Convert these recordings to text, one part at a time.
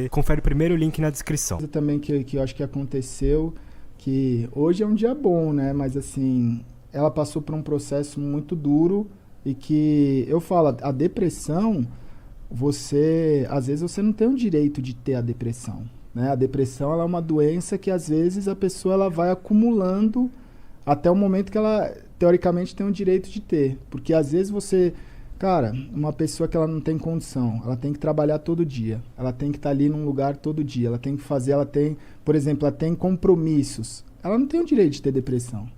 Confere o primeiro link na descrição. Também que eu acho que aconteceu, que hoje é um dia bom, né? Mas assim, ela passou por um processo muito duro e que eu falo, a depressão, às vezes você não tem o direito de ter a depressão, né? A depressão, ela é uma doença que às vezes a pessoa ela vai acumulando até o momento que ela teoricamente tem o direito de ter, porque às vezes cara, uma pessoa que ela não tem condição, ela tem que trabalhar todo dia, ela tem que estar ali num lugar todo dia, ela tem que fazer, por exemplo, ela tem compromissos, ela não tem o direito de ter depressão.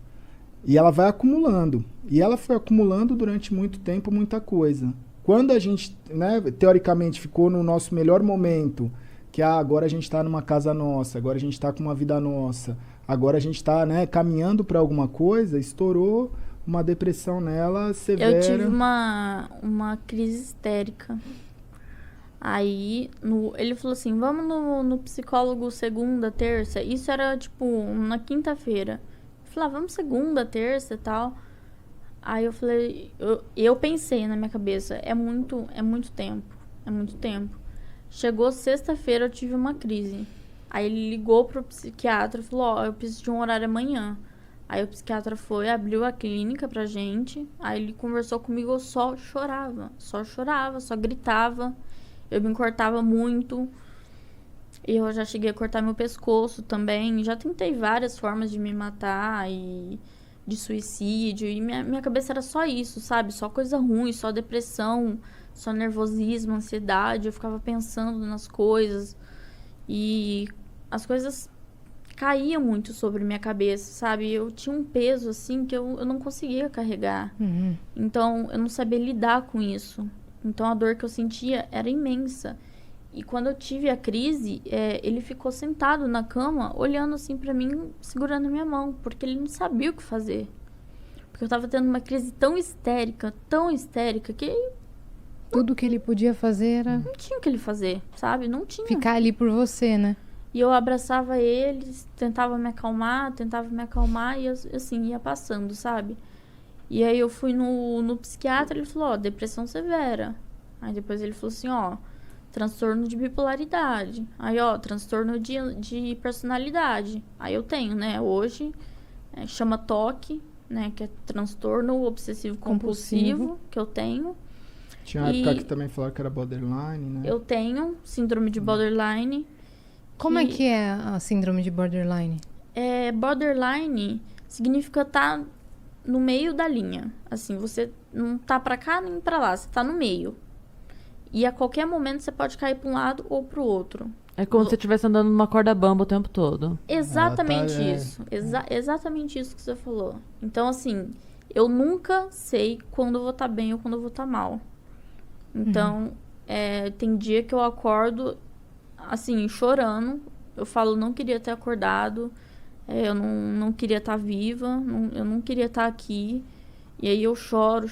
E ela vai acumulando. E ela foi acumulando durante muito tempo muita coisa. Quando a gente, né, teoricamente, ficou no nosso melhor momento, que agora a gente está numa casa nossa, agora a gente está com uma vida nossa, agora a gente está, né, caminhando para alguma coisa, estourou uma depressão nela severa. Eu tive uma crise histérica. Aí, ele falou assim, vamos no psicólogo segunda, terça. Isso era, tipo, na quinta-feira. Eu falei, vamos segunda, terça e tal. Aí eu falei, eu pensei na minha cabeça, é muito tempo. É muito tempo. Chegou sexta-feira, eu tive uma crise. Aí ele ligou pro psiquiatra e falou, eu preciso de um horário amanhã. Aí o psiquiatra foi, abriu a clínica pra gente. Aí ele conversou comigo, eu só chorava, só gritava. Eu me cortava muito. E eu já cheguei a cortar meu pescoço também. Já tentei várias formas de me matar e de suicídio. E minha cabeça era só isso, sabe? Só coisa ruim, só depressão, só nervosismo, ansiedade. Eu ficava pensando nas coisas. E as coisas caía muito sobre minha cabeça, sabe? Eu tinha um peso, assim, que eu não conseguia carregar. Uhum. Então, eu não sabia lidar com isso. Então, a dor que eu sentia era imensa. E quando eu tive a crise, ele ficou sentado na cama, olhando assim pra mim, segurando a minha mão, porque ele não sabia o que fazer. Porque eu tava tendo uma crise tão histérica, que tudo que ele podia fazer era não tinha o que ele fazer, sabe? Não tinha. ficar ali por você, né? E eu abraçava eles, tentava me acalmar, e assim, ia passando, sabe? E aí eu fui no psiquiatra, ele falou, depressão severa. Aí depois ele falou assim, transtorno de bipolaridade. Aí, transtorno de personalidade. Aí eu tenho, né, hoje, chama TOC, né, que é transtorno obsessivo compulsivo, que eu tenho. Tinha uma época que também falaram que era borderline, né? Eu tenho síndrome de borderline. Como é que é a síndrome de borderline? Borderline significa estar no meio da linha. Assim, você não tá pra cá nem pra lá, você tá no meio. E a qualquer momento você pode cair pra um lado ou pro outro. É como se você estivesse andando numa corda bamba o tempo todo. Exatamente isso. Exatamente isso que você falou. Então, assim, eu nunca sei quando eu vou estar bem ou quando eu vou estar mal. Então, tem dia que eu acordo, assim, chorando. Eu falo, não queria ter acordado. Eu não queria estar viva. Eu não queria estar aqui. E aí eu choro.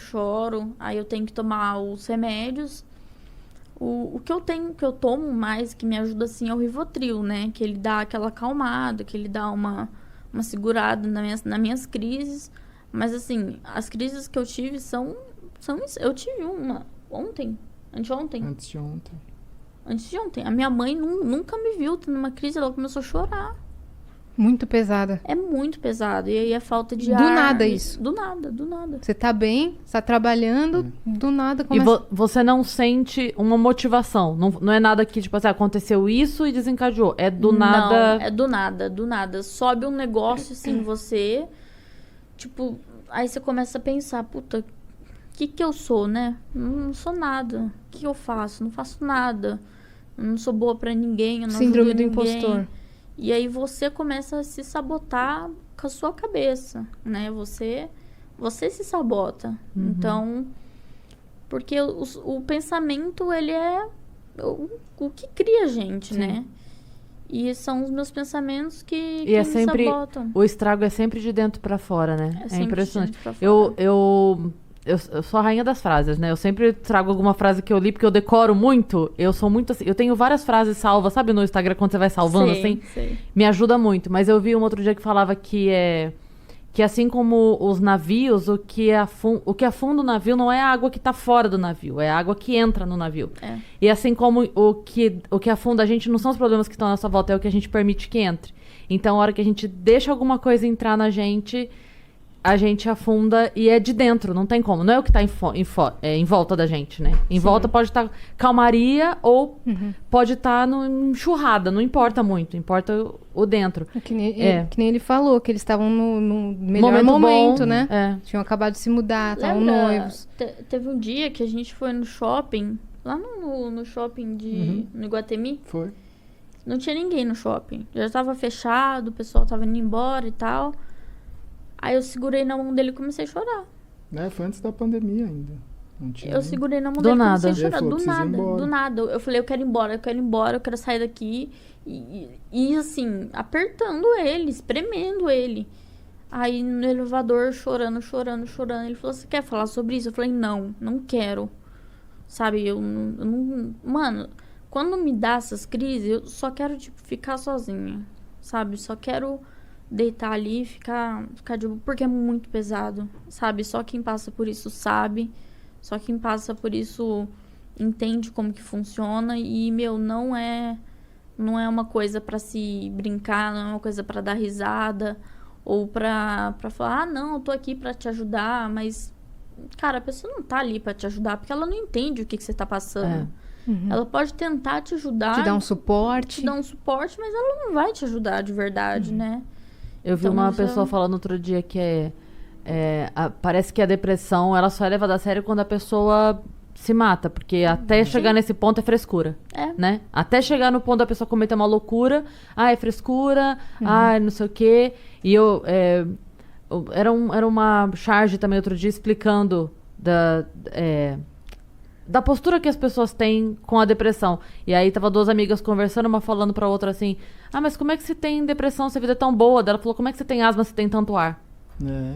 Aí eu tenho que tomar os remédios. O que eu tomo mais, que me ajuda, assim, é o Rivotril, né? Que ele dá aquela acalmada, que ele dá uma segurada nas minhas crises. Mas, assim, as crises que eu tive são eu tive uma ontem, anteontem. Antes de ontem. A minha mãe nunca me viu tendo uma crise, ela começou a chorar. Muito pesada. É muito pesado. E aí é falta de do ar. Nada isso. Do nada. Você tá bem, você tá trabalhando, do nada começa... E você não sente uma motivação. Não é nada que, tipo assim, aconteceu isso e desencadeou. É do nada... Não, é do nada. Sobe um negócio, assim, em você. Tipo, aí você começa a pensar, puta, o que eu sou, né? Não sou nada. O que eu faço? Não faço nada. Eu não sou boa pra ninguém, eu não Síndrome ajudo do ninguém. impostor. E aí você começa a se sabotar com a sua cabeça, né? Você se sabota. Uhum. Então, porque o pensamento, ele é o que cria a gente, Sim. né? E são os meus pensamentos que E é me sempre... sabotam. O estrago é sempre de dentro pra fora, né? É sempre impressionante. de dentro pra fora. Eu sou a rainha das frases, né? Eu sempre trago alguma frase que eu li, porque eu decoro muito. Eu sou muito assim... Eu tenho várias frases salvas, sabe no Instagram, quando você vai salvando, assim? Sei. Me ajuda muito. Mas eu vi um outro dia que falava que que assim como os navios, o que afunda o navio não é a água que está fora do navio, é a água que entra no navio. E assim como o que afunda a gente não são os problemas que estão à nossa volta, é o que a gente permite que entre. Então, a hora que a gente deixa alguma coisa entrar na gente, a gente afunda e é de dentro, não tem como. Não é o que está em volta da gente, né? Em volta pode estar calmaria ou pode estar enxurrada, não importa muito, importa o dentro. Que nem ele falou, que eles estavam no melhor momento, né? Tinham acabado de se mudar, estavam noivos. Teve um dia que a gente foi no shopping, lá no shopping no Iguatemi. Foi. Não tinha ninguém no shopping. Já estava fechado, o pessoal estava indo embora e tal. Aí eu segurei na mão dele e comecei a chorar. Foi antes da pandemia ainda. Não tinha eu segurei na mão do dele e nada. comecei a chorar. Falou, Do nada. Eu falei, eu quero ir embora, eu quero sair daqui. E assim, apertando ele, espremendo ele. Aí no elevador, chorando. Ele falou, você quer falar sobre isso? Eu falei, não quero. Sabe, eu não... Mano, quando me dá essas crises, eu só quero, tipo, ficar sozinha. Sabe, só quero deitar ali e ficar de boa, porque é muito pesado, sabe? Só quem passa por isso sabe. Só quem passa por isso entende como que funciona. E, não é uma coisa pra se brincar, não é uma coisa pra dar risada ou pra falar, não, eu tô aqui pra te ajudar, mas, cara, a pessoa não tá ali pra te ajudar porque ela não entende o que você tá passando. Ela pode tentar te ajudar. Te dar um suporte. Mas ela não vai te ajudar de verdade, né? Eu vi uma pessoa falando outro dia que parece que a depressão ela só é levada a sério quando a pessoa se mata, porque até chegar nesse ponto é frescura, né? Até chegar no ponto da pessoa cometer uma loucura, é frescura, não sei o quê. E era uma charge também outro dia explicando da postura que as pessoas têm com a depressão. E aí tava duas amigas conversando, uma falando pra outra assim, mas como é que você tem depressão se a vida é tão boa? Daí ela falou, como é que você tem asma se tem tanto ar?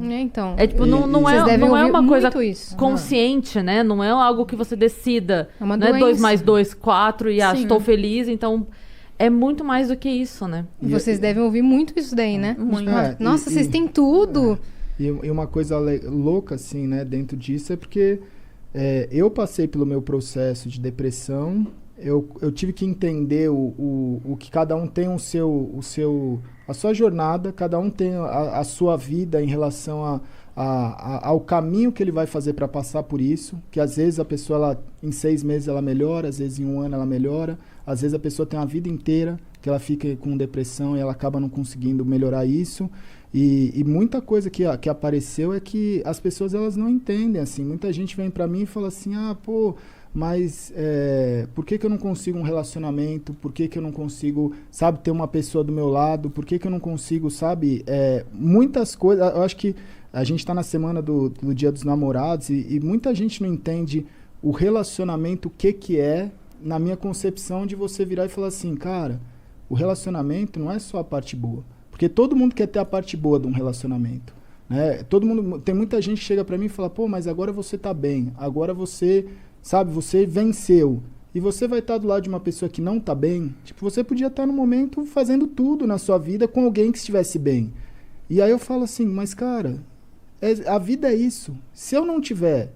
Então. Tipo, não é uma coisa isso. consciente, né? Não é algo que você decida. É uma não doença. É 2 mais 2, 4 e estou feliz, então é muito mais do que isso, né? E vocês devem ouvir muito isso daí, né? Muito. Nossa, vocês têm tudo. E uma coisa louca, assim, né, dentro disso é porque eu passei pelo meu processo de depressão, eu tive que entender o que cada um tem a sua jornada, cada um tem a sua vida em relação ao caminho que ele vai fazer para passar por isso, que às vezes a pessoa, em 6 meses ela melhora, às vezes em 1 ano ela melhora, às vezes a pessoa tem uma vida inteira que ela fica com depressão e ela acaba não conseguindo melhorar isso. E muita coisa que apareceu é que as pessoas elas não entendem, assim. Muita gente vem pra mim e fala assim, mas por que eu não consigo um relacionamento? Por que eu não consigo, sabe, ter uma pessoa do meu lado? Por que eu não consigo, sabe, muitas coisas. Eu acho que a gente tá na semana do Dia dos Namorados e muita gente não entende o relacionamento, o que é, na minha concepção, de você virar e falar assim, cara, o relacionamento não é só a parte boa. Porque todo mundo quer ter a parte boa de um relacionamento, né? Tem muita gente que chega pra mim e fala, mas agora você tá bem, agora você, sabe, você venceu. E você vai estar do lado de uma pessoa que não tá bem, tipo, você podia estar no momento fazendo tudo na sua vida com alguém que estivesse bem. E aí eu falo assim, mas cara, a vida é isso. Se eu não tiver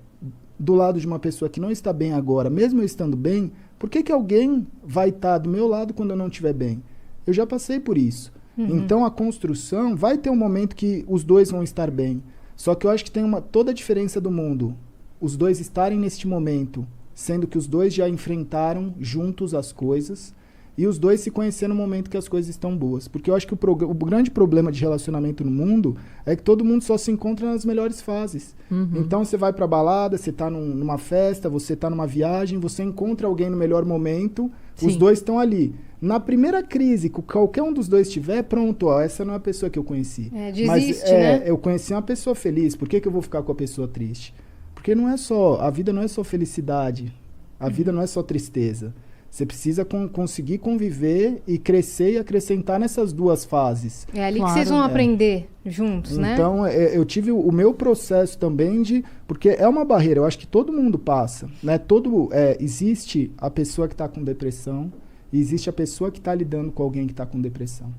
do lado de uma pessoa que não está bem agora, mesmo eu estando bem, por que alguém vai estar do meu lado quando eu não estiver bem? Eu já passei por isso. Então a construção vai ter um momento que os dois vão estar bem. Só que eu acho que tem toda a diferença do mundo. Os dois estarem neste momento, sendo que os dois já enfrentaram juntos as coisas e os dois se conhecendo no momento que as coisas estão boas. Porque eu acho que o grande problema de relacionamento no mundo é que todo mundo só se encontra nas melhores fases. Então você vai pra balada, você tá numa festa, você tá numa viagem, você encontra alguém no melhor momento, os dois estão ali. Na primeira crise que qualquer um dos dois tiver, pronto, essa não é a pessoa que eu conheci. Desiste, né? Eu conheci uma pessoa feliz, por que eu vou ficar com a pessoa triste? Porque a vida não é só felicidade, a vida não é só tristeza. Você precisa conseguir conviver e crescer e acrescentar nessas duas fases. É ali que vocês vão aprender juntos, né? Então, eu tive o meu processo também porque é uma barreira, eu acho que todo mundo passa, né? Existe a pessoa que está com depressão e existe a pessoa que está lidando com alguém que está com depressão.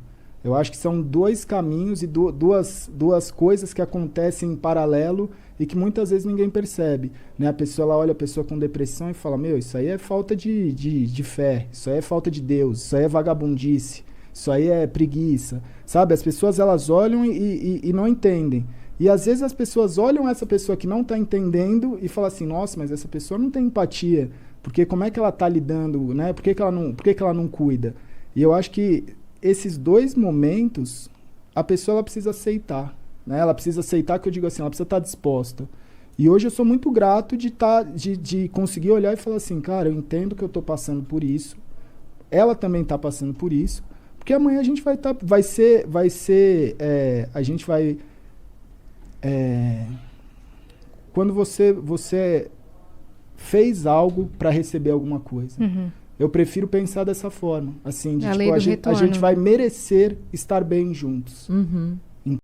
Eu acho que são dois caminhos e duas coisas que acontecem em paralelo e que muitas vezes ninguém percebe, né? A pessoa, ela olha a pessoa com depressão e fala, meu, isso aí é falta de fé, isso aí é falta de Deus, isso aí é vagabundice, isso aí é preguiça, sabe? As pessoas, elas olham e não entendem. E às vezes as pessoas olham essa pessoa que não está entendendo e falam assim, nossa, mas essa pessoa não tem empatia, porque como é que ela está lidando, né? Por que ela não cuida? E eu acho que esses dois momentos, a pessoa, ela precisa aceitar, né? Ela precisa aceitar, que eu digo assim, ela precisa estar disposta. E hoje eu sou muito grato de conseguir olhar e falar assim, cara, eu entendo que eu estou passando por isso, ela também está passando por isso, porque amanhã a gente quando você fez algo para receber alguma coisa. Uhum. Eu prefiro pensar dessa forma, assim, de a tipo, lei do a retorno. gente vai merecer estar bem juntos. Uhum.